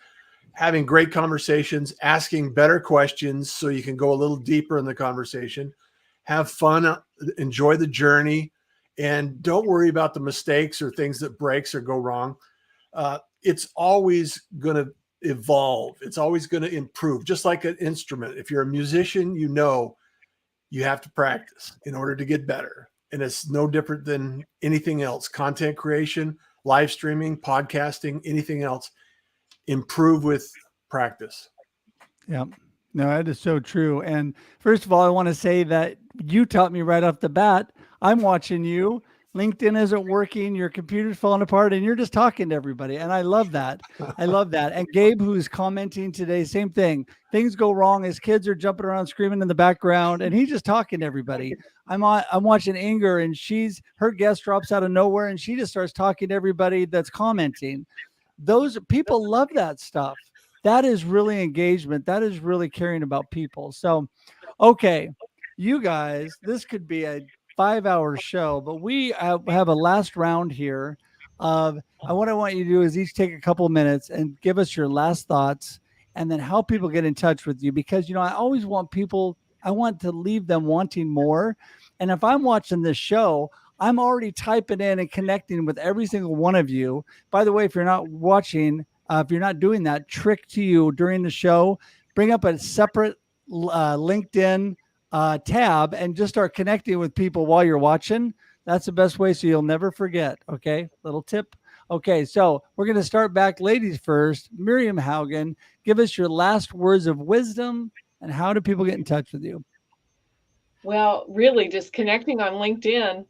having great conversations, asking better questions so you can go a little deeper in the conversation, have fun, enjoy the journey, And don't worry about the mistakes or things that breaks or go wrong. It's always going to evolve. It's always going to improve, just like an instrument. If you're a musician, you know you have to practice in order to get better. And it's no different than anything else. Content creation, live streaming, podcasting, anything else. Improve with practice. Yeah. No, that is so true. And first of all, I want to say that you taught me right off the bat. I'm watching you. LinkedIn isn't working. Your computer's falling apart and you're just talking to everybody. And I love that. I love that. And Gabe, who's commenting today, same thing. Things go wrong. His kids are jumping around, screaming in the background, and he's just talking to everybody. I'm watching Ingor, and her guest drops out of nowhere and she just starts talking to everybody that's commenting. Those people love that stuff. That is really engagement. That is really caring about people. So, okay, you guys, this could be a 5-hour show, but we have a last round here of what I want you to do is each take a couple of minutes and give us your last thoughts and then how people get in touch with you. Because, I always want people, I want to leave them wanting more. And if I'm watching this show, I'm already typing in and connecting with every single one of you. By the way, if you're not watching, if you're not doing that, trick to you during the show, bring up a separate LinkedIn tab and just start connecting with people while you're watching. That's the best way, so you'll never forget. Okay, little tip. Okay, so we're going to start back, ladies first. Miriam Haugen, give us your last words of wisdom and how do people get in touch with you? Well, really just connecting on LinkedIn.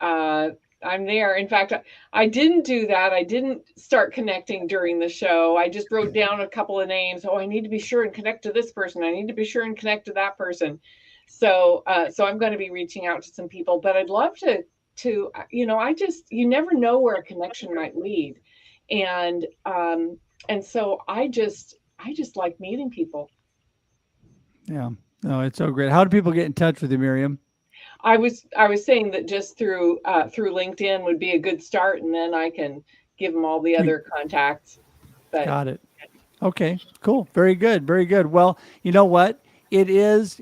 I'm there. In fact, I didn't do that. I didn't start connecting during the show. I just wrote down a couple of names. Oh, I need to be sure and connect to this person. I need to be sure and connect to that person. So I'm going to be reaching out to some people, but I'd love to, you never know where a connection might lead. And so I just like meeting people. Yeah. No, it's so great. How do people get in touch with you, Miriam? I was saying that just through LinkedIn would be a good start, and then I can give them all the other contacts. But got it. Okay, cool. Very good. Very good. Well, you know what? It is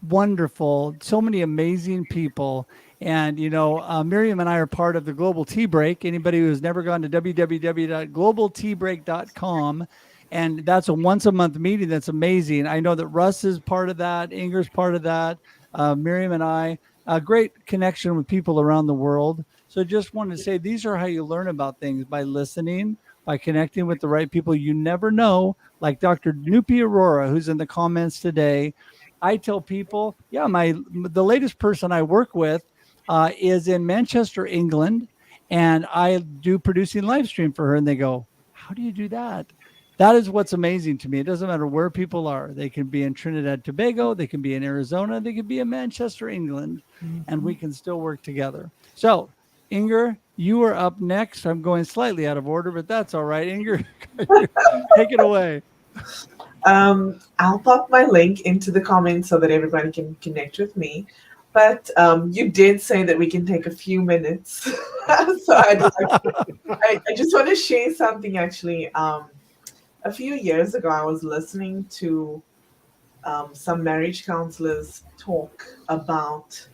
wonderful. So many amazing people. And, Miriam and I are part of the Global Tea Break. Anybody who's never gone to www.globalteabreak.com, and that's a once a month meeting. That's amazing. I know that Russ is part of that. Ingor's part of that. Miriam and I, a great connection with people around the world. So just wanted to say, these are how you learn about things, by listening, by connecting with the right people. You never know, like Dr. Nupi Aurora, who's in the comments today. I tell people, the latest person I work with is in Manchester, England, and I do producing live stream for her. And they go, how do you do that? That is what's amazing to me. It doesn't matter where people are. They can be in Trinidad, Tobago. They can be in Arizona. They can be in Manchester, England, and we can still work together. So, Ingor, you are up next. I'm going slightly out of order, but that's all right. Ingor, take it away. I'll pop my link into the comments so that everybody can connect with me. But you did say that we can take a few minutes. So I just want to share something, actually. A few years ago, I was listening to some marriage counselors talk about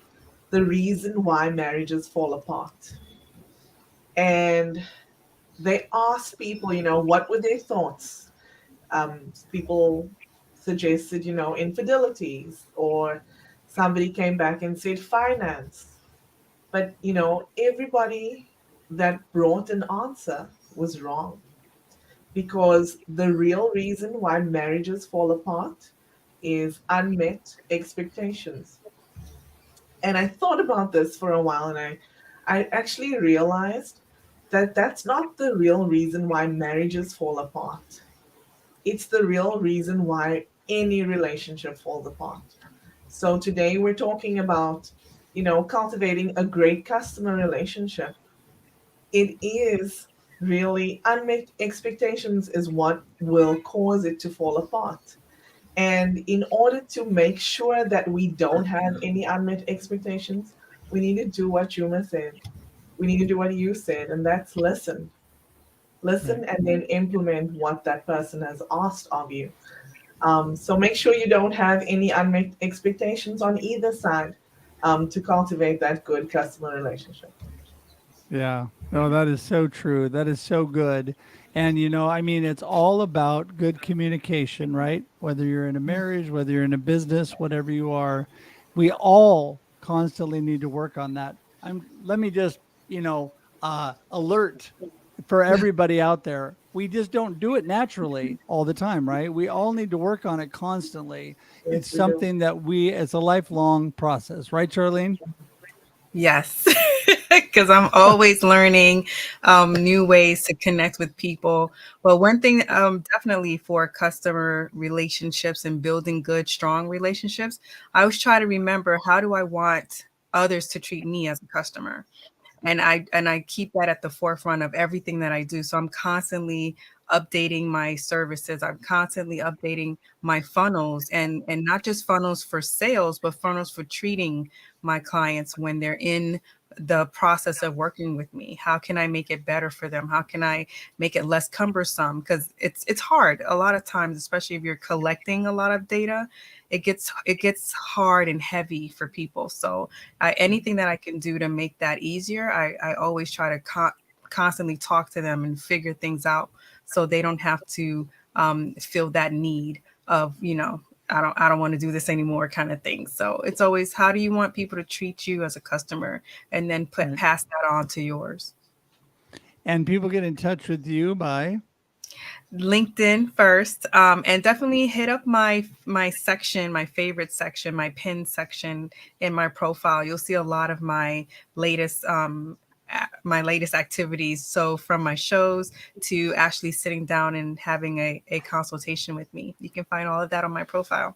the reason why marriages fall apart. And they asked people, what were their thoughts? People suggested, infidelities, or somebody came back and said finance. But, everybody that brought an answer was wrong. Because the real reason why marriages fall apart is unmet expectations. And I thought about this for a while, and I actually realized that that's not the real reason why marriages fall apart. It's the real reason why any relationship falls apart. So today we're talking about, cultivating a great customer relationship. It is really unmet expectations is what will cause it to fall apart. And in order to make sure that we don't have any unmet expectations, we need to do what Juma said. We need to do what you said, and that's listen. Listen and then implement what that person has asked of you. So make sure you don't have any unmet expectations on either side. to cultivate that good customer relationship. Yeah. No, that is so true. That is so good. And, I mean, it's all about good communication, right? Whether you're in a marriage, whether you're in a business, whatever you are, we all constantly need to work on that. Let me just, alert for everybody out there. We just don't do it naturally all the time, right? We all need to work on it constantly. It's Yes, we do. something that it's a lifelong process, right, Charlene? Yes, because I'm always learning new ways to connect with people. Well, one thing definitely for customer relationships and building good, strong relationships, I always try to remember, how do I want others to treat me as a customer? And I keep that at the forefront of everything that I do. So I'm constantly updating my services. I'm constantly updating my funnels, and not just funnels for sales, but funnels for treating my clients when they're in the process of working with me. How can I make it better for them? How can I make it less cumbersome? Because it's hard a lot of times, especially if you're collecting a lot of data. It gets hard and heavy for people. So anything that I can do to make that easier, I always try to constantly talk to them and figure things out, so they don't have to feel that need of, I don't want to do this anymore kind of thing. So it's always, how do you want people to treat you as a customer, and then Right. pass that on to yours. And people get in touch with you by LinkedIn first, and definitely hit up my section, my favorite section, my pin section in my profile. You'll see a lot of my latest activities. So from my shows to actually sitting down and having a consultation with me, you can find all of that on my profile.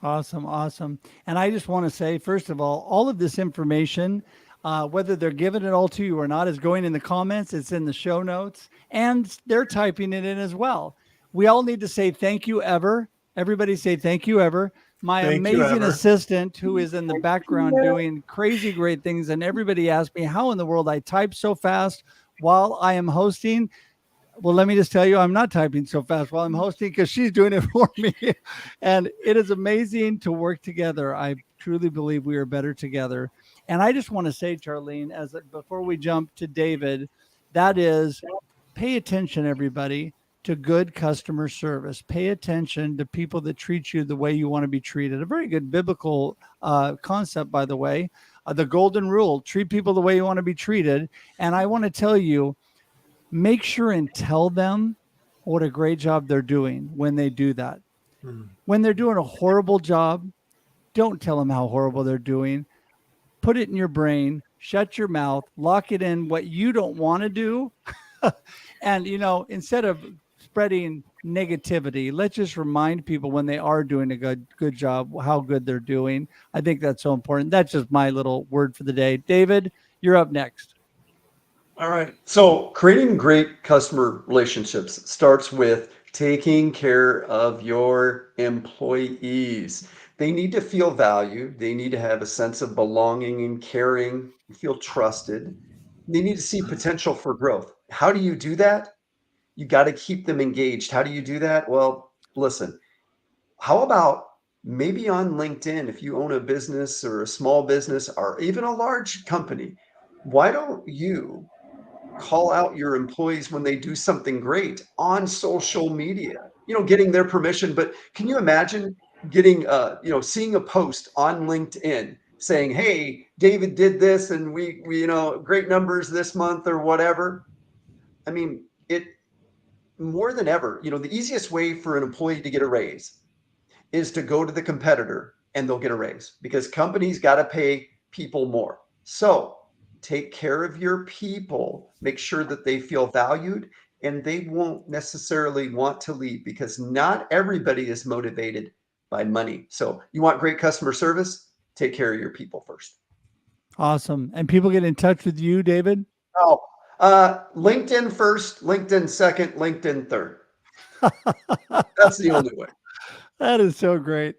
Awesome, awesome. And I just want to say, first of all of this information, whether they're giving it all to you or not, is going in the comments. It's in the show notes, and they're typing it in as well. We all need to say thank you, Ever. Everybody say thank you, Ever. My Thank you, amazing Ever. assistant, who is in the background doing crazy great things. And everybody asked me how in the world I type so fast while I am hosting. Well, let me just tell you, I'm not typing so fast while I'm hosting, because she's doing it for me. And it is amazing to work together. I truly believe we are better together. And I just want to say, Charlene, before we jump to David, that is, pay attention, everybody, to good customer service. Pay attention to people that treat you the way you want to be treated. A very good biblical concept, by the way. The golden rule: treat people the way you want to be treated. And I want to tell you, make sure and tell them what a great job they're doing when they do that. When they're doing a horrible job, don't tell them how horrible they're doing. Put it in your brain, shut your mouth, lock it in what you don't want to do. And, instead of spreading negativity, let's just remind people when they are doing a good job, how good they're doing. I think that's so important. That's just my little word for the day. David, you're up next. All right. So creating great customer relationships starts with taking care of your employees. They need to feel valued. They need to have a sense of belonging and caring, feel trusted. They need to see potential for growth. How do you do that? You got to keep them engaged. How do you do that? Well, listen, how about maybe on LinkedIn, if you own a business or a small business or even a large company, why don't you call out your employees when they do something great on social media, getting their permission? But can you imagine getting, seeing a post on LinkedIn saying, hey, David did this and we, great numbers this month or whatever. I mean, it more than ever, the easiest way for an employee to get a raise is to go to the competitor and they'll get a raise, because companies got to pay people more. So take care of your people, make sure that they feel valued, and they won't necessarily want to leave, because not everybody is motivated by money. So you want great customer service, take care of your people first. Awesome. And people get in touch with you, David? Oh, LinkedIn first, LinkedIn second, LinkedIn third. That's the only way. That is so great.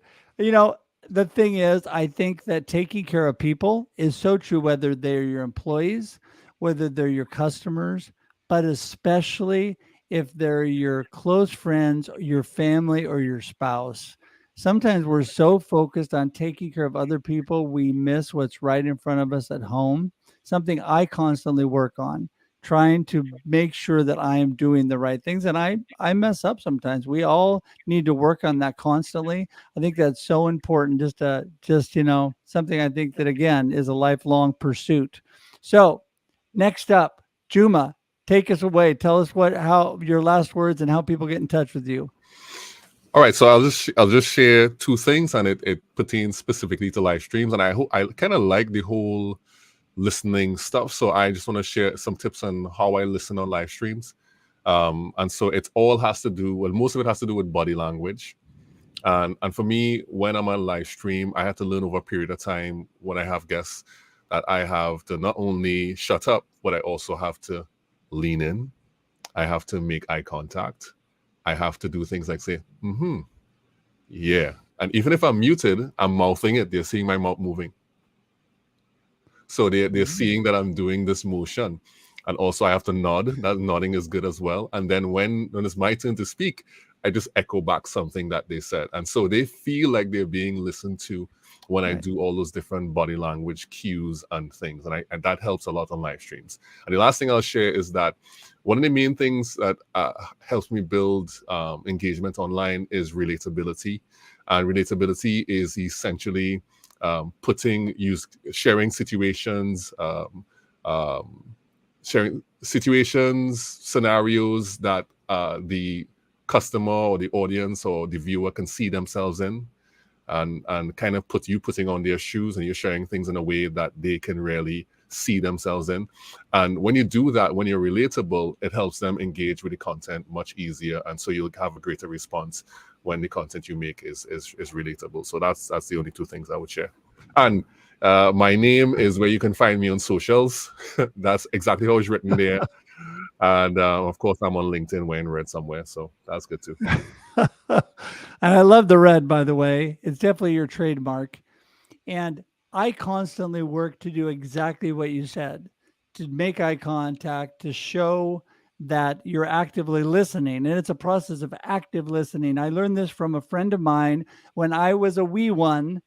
The thing is, I think that taking care of people is so true, whether they're your employees, whether they're your customers, but especially if they're your close friends, your family, or your spouse. Sometimes we're so focused on taking care of other people, we miss what's right in front of us at home. Something I constantly work on, trying to make sure that I am doing the right things. And I mess up sometimes. We all need to work on that constantly. I think that's so important, just something I think that again is a lifelong pursuit. So next up, Juma, take us away. Tell us how your last words and how people get in touch with you. All right, so I'll just share two things, and it pertains specifically to live streams. And I kind of like the whole listening stuff, so I just want to share some tips on how I listen on live streams. And so it all has to do, well, most of it has to do with body language. And for me, when I'm on live stream, I have to learn over a period of time when I have guests that I have to not only shut up, but I also have to lean in. I have to make eye contact. I have to do things like say, yeah. And even if I'm muted, I'm mouthing it. They're seeing my mouth moving. So they're seeing that I'm doing this motion. And also I have to nod. That nodding is good as well. And then when it's my turn to speak, I just echo back something that they said. And so they feel like they're being listened to when I do all those different body language cues and things. And that helps a lot on live streams. And the last thing I'll share is that one of the main things that helps me build engagement online is relatability. And relatability is essentially sharing situations, scenarios that the customer or the audience or the viewer can see themselves in, and kind of putting on their shoes, and you're sharing things in a way that they can really see themselves in. And when you do that, when you're relatable, it helps them engage with the content much easier, and so you'll have a greater response when the content you make is relatable. So that's the only two things I would share. And my name is where you can find me on socials. That's exactly how it's written there. And of course, I'm on LinkedIn wearing red somewhere, so that's good too. And I love the red, by the way. It's definitely your trademark. And I constantly work to do exactly what you said, to make eye contact, to show that you're actively listening. And it's a process of active listening. I learned this from a friend of mine when I was a wee one,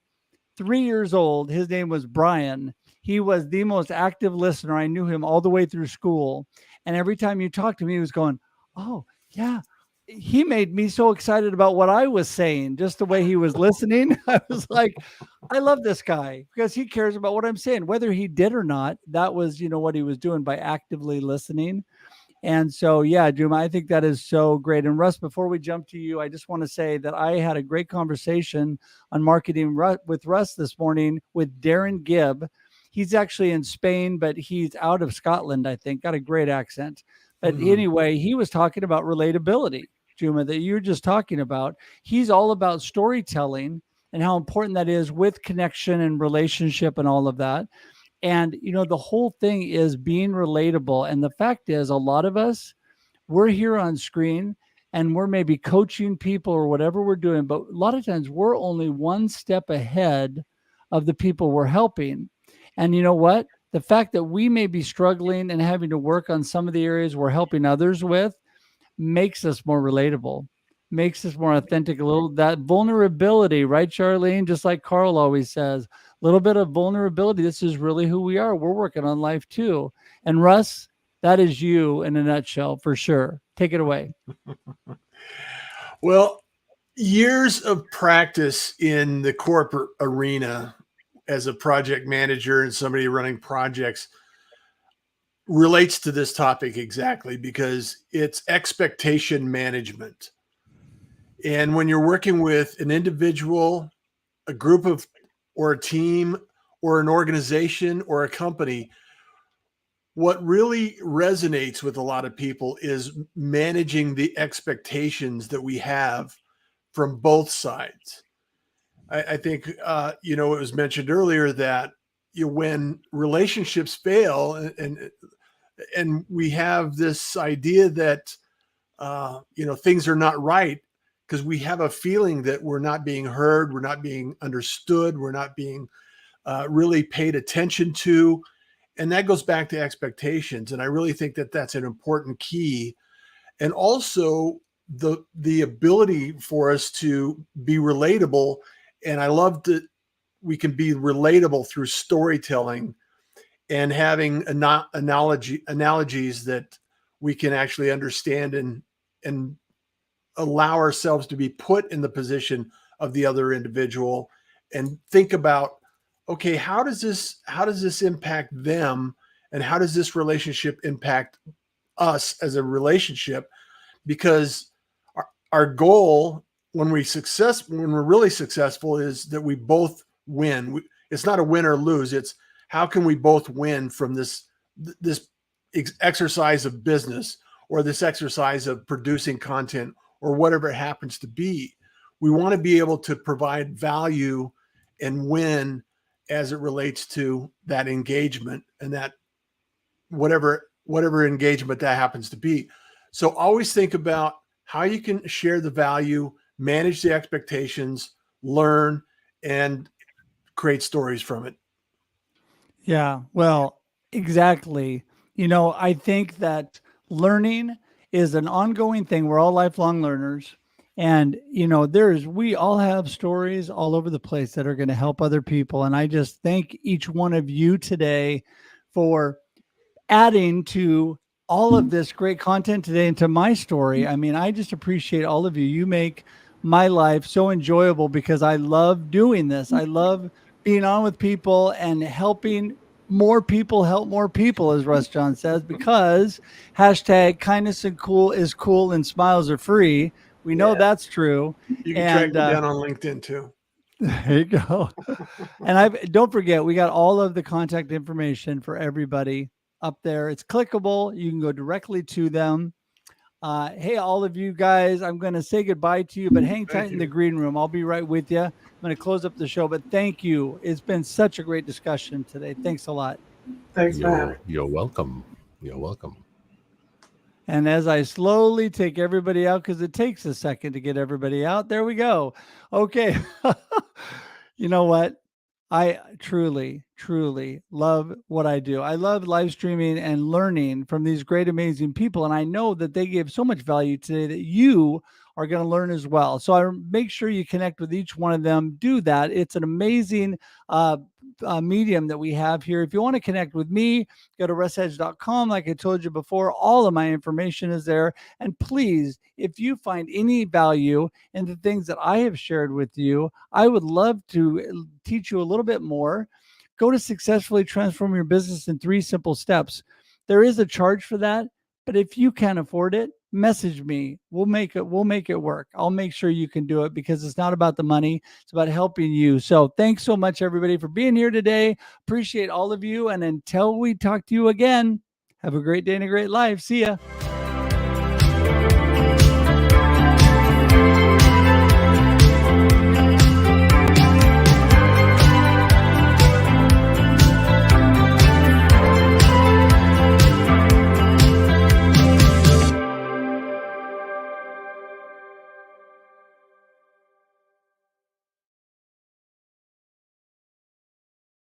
3 years old. His name was Brian. He was the most active listener. I knew him all the way through school. And every time you talked to me, he was going, oh, yeah. He made me so excited about what I was saying, just the way he was listening. I was like, I love this guy because he cares about what I'm saying, whether he did or not. That was, what he was doing by actively listening. And so, yeah, Juma, I think that is so great. And Russ, before we jump to you, I just want to say that I had a great conversation on marketing with Russ this morning with Darren Gibb. He's actually in Spain, but he's out of Scotland, I think. Got a great accent. But anyway, he was talking about relatability, Juma, that you were just talking about. He's all about storytelling and how important that is with connection and relationship and all of that. And, the whole thing is being relatable. And the fact is, a lot of us, we're here on screen and we're maybe coaching people or whatever we're doing. But a lot of times we're only one step ahead of the people we're helping. And you know what? The fact that we may be struggling and having to work on some of the areas we're helping others with makes us more relatable, makes us more authentic. A little that vulnerability, right, Charlene? Just like Carl always says, a little bit of vulnerability. This is really who we are. We're working on life too. And Russ, that is you in a nutshell for sure. Take it away. Well, years of practice in the corporate arena as a project manager and somebody running projects relates to this topic exactly, because it's expectation management. And when you're working with an individual, a group of, or a team, or an organization, or a company, what really resonates with a lot of people is managing the expectations that we have from both sides. I think, it was mentioned earlier that when relationships fail and we have this idea that, things are not right because we have a feeling that we're not being heard, we're not being understood, we're not being really paid attention to. And that goes back to expectations. And I really think that that's an important key. And also the ability for us to be relatable. And I love that we can be relatable through storytelling and having analogies that we can actually understand and allow ourselves to be put in the position of the other individual and think about, okay, how does this impact them, and how does this relationship impact us as a relationship? Because our goal when we're really successful is that we both win. It's not a win or lose. It's how can we both win from this exercise of business, or this exercise of producing content, or whatever it happens to be. We want to be able to provide value and win as it relates to that engagement, and that whatever engagement that happens to be. So always think about how you can share the value, manage the expectations, learn, and create stories from it. Yeah, well, exactly. I think that learning is an ongoing thing. We're all lifelong learners. And, we all have stories all over the place that are going to help other people. And I just thank each one of you today for adding to all of this great content today into my story. I mean, I just appreciate all of you. You make my life so enjoyable because I love doing this. I love being on with people and helping more people help more people, as Russ Johns says, because hashtag kindness and cool is cool and smiles are free. We know that's true. You can track me down on LinkedIn too. There you go. And don't forget, we got all of the contact information for everybody up there. It's clickable. You can go directly to them. Hey, all of you guys, I'm going to say goodbye to you, but hang tight in the green room. I'll be right with you. I'm going to close up the show, but thank you. It's been such a great discussion today. Thanks a lot. Thanks for having me. You're welcome. You're welcome. And as I slowly take everybody out, because it takes a second to get everybody out, there we go. Okay. You know what? I truly, truly love what I do. I love live streaming and learning from these great, amazing people. And I know that they give so much value today that you are going to learn as well. So I make sure you connect with each one of them. Do that. It's an amazing medium that we have here. If you want to connect with me, go to russhedge.com. Like I told you before, all of my information is there. And please, if you find any value in the things that I have shared with you, I would love to teach you a little bit more. Go to Successfully Transform Your Business in 3 Simple Steps. There is a charge for that, but if you can't afford it, message me. We'll make it work. I'll make sure you can do it, because it's not about the money. It's about helping you. So thanks so much, everybody, for being here today. Appreciate all of you. And until we talk to you again, have a great day and a great life. See ya.